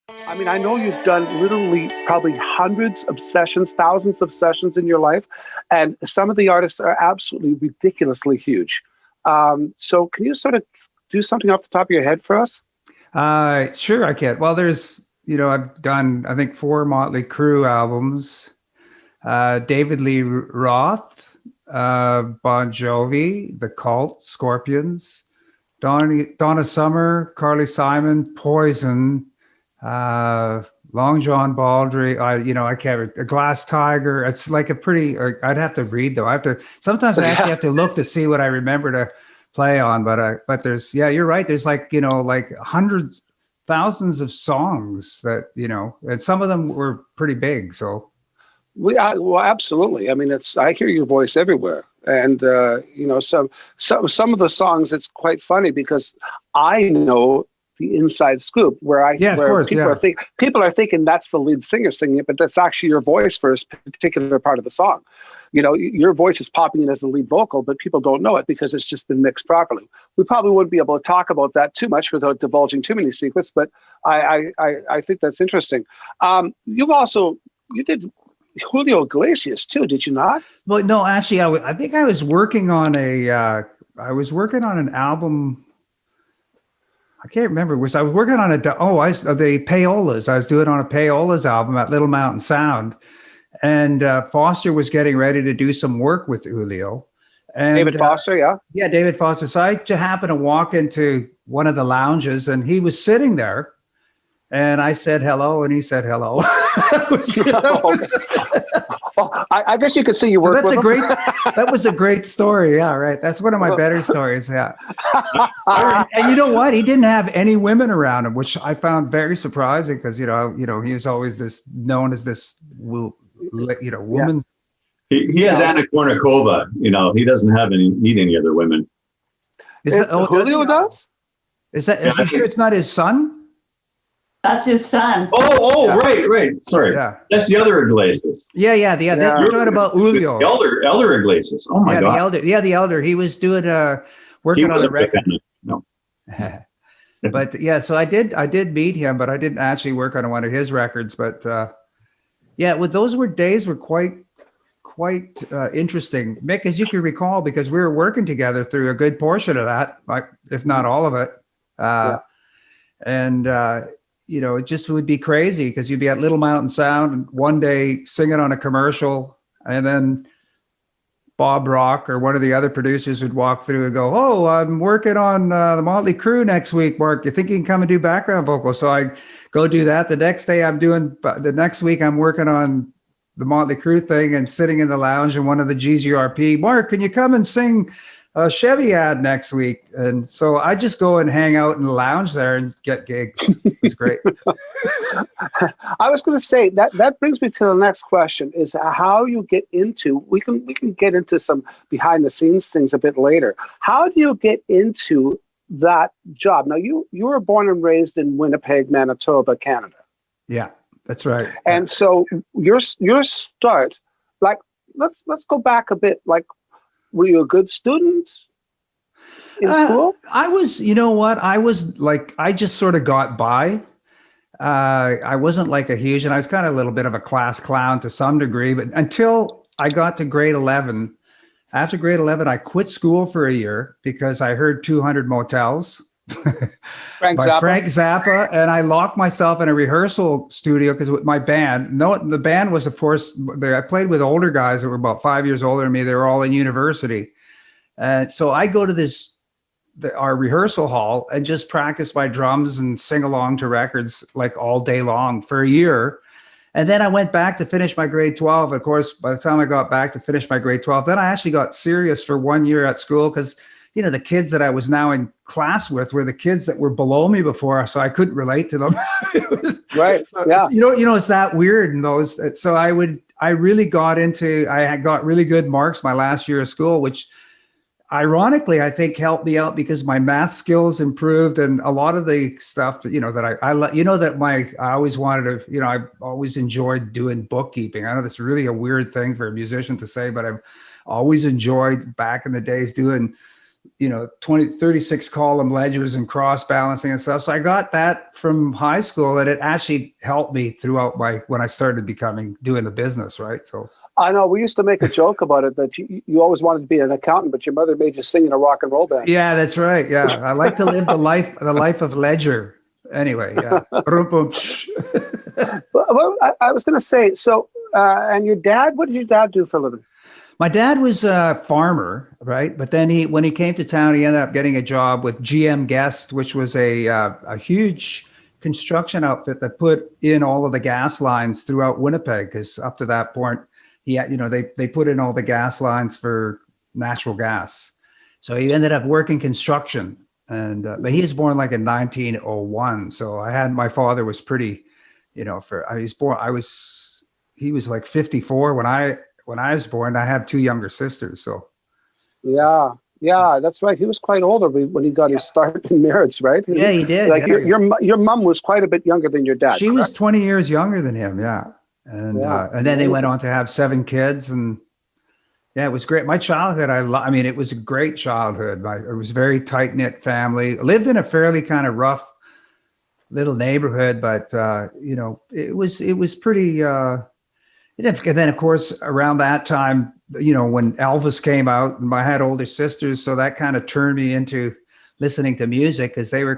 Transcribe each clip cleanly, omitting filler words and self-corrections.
I mean, I know you've done literally probably hundreds of sessions, thousands of sessions in your life, and some of the artists are absolutely ridiculously huge. So, can you sort of do something off the top of your head for us? Sure, I can. Well, I've done, I think, four Motley Crue albums. David Lee Roth, Bon Jovi, The Cult, Scorpions, Donna Summer, Carly Simon, Poison, Long John Baldry. I can't. A Glass Tiger. It's like a pretty. I'd have to read though. I have to. Sometimes I actually have to look to see what I remember to play on. But there's, yeah, you're right. There's like hundreds, thousands of songs that, and some of them were pretty big. So. Well, absolutely. I mean, I hear your voice everywhere, and some of the songs. It's quite funny because I know the inside scoop Yeah, of where course, yeah. people are thinking that's the lead singer singing it, but that's actually your voice for a particular part of the song. Your voice is popping in as the lead vocal, but people don't know it because it's just been mixed properly. We probably wouldn't be able to talk about that too much without divulging too many secrets, but I think that's interesting. You did Julio Iglesias too, did you not? Well, no, actually, I think I was working on an album. I can't remember. I was working on the Payolas. I was doing on a Payolas album at Little Mountain Sound, and Foster was getting ready to do some work with Julio. And David Foster, yeah. Yeah, David Foster. So I just happened to walk into one of the lounges, and he was sitting there. And I said hello, and he said hello. I guess you could see you work with him. That was a great story. Yeah, right. That's one of my better stories. Yeah. And you know what? He didn't have any women around him, which I found very surprising because he was always known as this woman. He has Anna Kournikova. He doesn't need any other women. Julio does? Are you sure it's not his son? That's his son. Oh, yeah. Right. Sorry. Yeah. That's the other Iglesias. Yeah. You're talking about Julio. The elder Iglesias. Oh my God. The elder. He was doing working on a record. No. But yeah, so I did meet him, but I didn't actually work on one of his records. But those days were quite interesting, Mick, as you can recall, because we were working together through a good portion of that, like if not all of it. And it just would be crazy because you'd be at Little Mountain Sound and one day singing on a commercial, and then Bob Rock or one of the other producers would walk through and go, "Oh, I'm working on the Motley Crue next week, Mark. You think you can come and do background vocals?" So I go do that. The next week I'm working on the Motley Crue thing and sitting in the lounge in one of the GGRP. "Mark, can you come and sing a Chevy ad next week?" And so I just go and hang out in the lounge there and get gigs. It's great. I was going to say that brings me to the next question: is how you get into. We can get into some behind the scenes things a bit later. How do you get into that job? Now you were born and raised in Winnipeg, Manitoba, Canada. Yeah, that's right. And so your start, like let's go back a bit, like. Were you a good student in school? I was, I just sort of got by. I wasn't like a huge, and I was kind of a little bit of a class clown to some degree, but until I got to grade 11. After grade 11, I quit school for a year because I heard 200 Motels Frank by Zappa. Frank Zappa, and I locked myself in a rehearsal studio because with my band, the band was, of course, I played with older guys that were about 5 years older than me. They were all in university. And so I go to our rehearsal hall and just practice my drums and sing along to records like all day long for a year. And then I went back to finish my grade 12. Of course, by the time I got back to finish my grade 12, then I actually got serious for 1 year at school because the kids that I was now in class with were the kids that were below me before, so I couldn't relate to them. Right. Yeah. It's that weird in those. So I had got really good marks my last year of school, which ironically, I think helped me out because my math skills improved and a lot of the stuff, that I always wanted to, I always enjoyed doing bookkeeping. I know that's really a weird thing for a musician to say, but I've always enjoyed back in the days doing 36 column ledgers and cross balancing and stuff. So I got that from high school, and it actually helped me throughout when I started doing the business, right? So I know we used to make a joke about it that you always wanted to be an accountant, but your mother made you sing in a rock and roll band. Yeah, that's right. Yeah, I like to live the life of ledger. Anyway, yeah. Well, I was going to say, so, and your dad, what did your dad do for a living? My dad was a farmer, right? But then when he came to town, he ended up getting a job with GM Guest, which was a huge construction outfit that put in all of the gas lines throughout Winnipeg. Because up to that point, they put in all the gas lines for natural gas. So he ended up working construction, but he was born like in 1901. So my father was pretty, he was like 54 when I was born. I have two younger sisters. So yeah, that's right. He was quite older when he got his start in marriage, right? Yeah, he did. Like your mom was quite a bit younger than your dad. She was 20 years younger than him. Yeah. And then they went on to have 7 kids, and yeah, it was great. My childhood, it was a great childhood. It was a very tight knit family. I lived in a fairly kind of rough little neighborhood, but it was pretty. And then, of course, around that time, when Elvis came out, and I had older sisters, so that kind of turned me into listening to music, because they were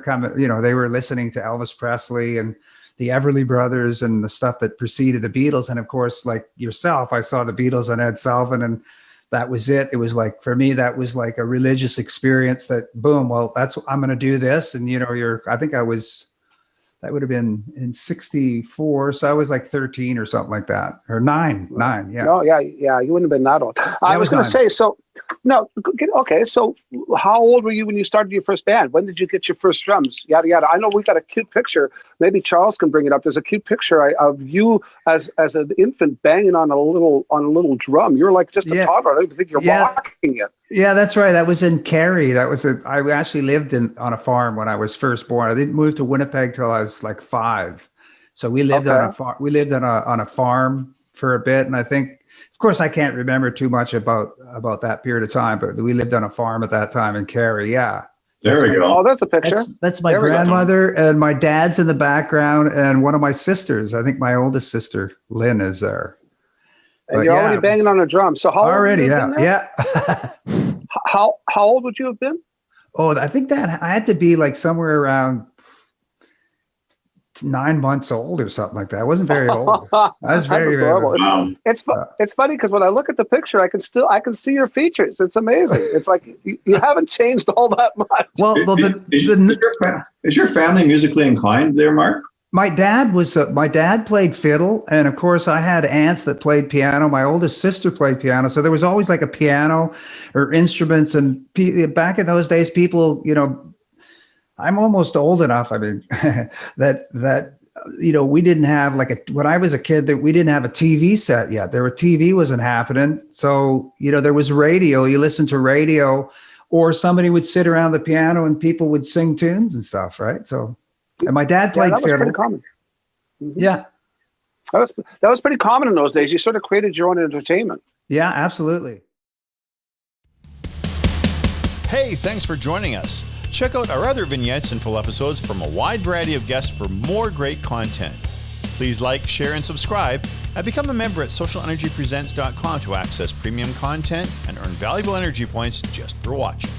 they were listening to Elvis Presley and the Everly Brothers and the stuff that preceded the Beatles. And of course, like yourself, I saw the Beatles on Ed Sullivan, and that was it. It was like, for me, that was like a religious experience that, boom, well, I'm going to do this. And, that would have been in 64. So I was like 13 or something like that, or 9. Yeah. Oh, yeah. You wouldn't have been that old. I was going to say, so no. Okay. So how old were you when you started your first band? When did you get your first drums? Yada, yada. I know we got a cute picture. Maybe Charles can bring it up. There's a cute picture of you as an infant banging on a little drum. You're like just a toddler. I don't even think you're walking yet. Yeah, that's right. That was in Kerry. I actually lived on a farm when I was first born. I didn't move to Winnipeg till I was like 5. So we lived on a farm. We lived on a farm for a bit, and I think, of course, I can't remember too much about that period of time, but we lived on a farm at that time in Kerry. Yeah. There we go. Oh, that's a picture. That's my grandmother, and my dad's in the background, and one of my sisters. I think my oldest sister, Lynn, is there. And you're already banging on a drum. So how already? Yeah. How old would you have been? Oh, I think that I had to be like somewhere around 9 months old or something like that. I wasn't very old. I was very adorable. It's funny because when I look at the picture, I can see your features. It's amazing. It's like you haven't changed all that much. Well, is your family musically inclined there, Mark? My dad played fiddle, and of course I had aunts that played piano. My oldest sister played piano, so there was always like a piano or instruments. And back in those days, people, I'm almost old enough. I mean, that we didn't have when I was a kid, that we didn't have a TV set yet. TV wasn't happening, so there was radio. You listened to radio, or somebody would sit around the piano and people would sing tunes and stuff, right? So. And my dad played fiddle. Pretty common. Mm-hmm. Yeah. That was pretty common in those days. You sort of created your own entertainment. Yeah, absolutely. Hey, thanks for joining us. Check out our other vignettes and full episodes from a wide variety of guests for more great content. Please like, share, and subscribe, and become a member at SocialNRGPresents.com to access premium content and earn valuable energy points just for watching.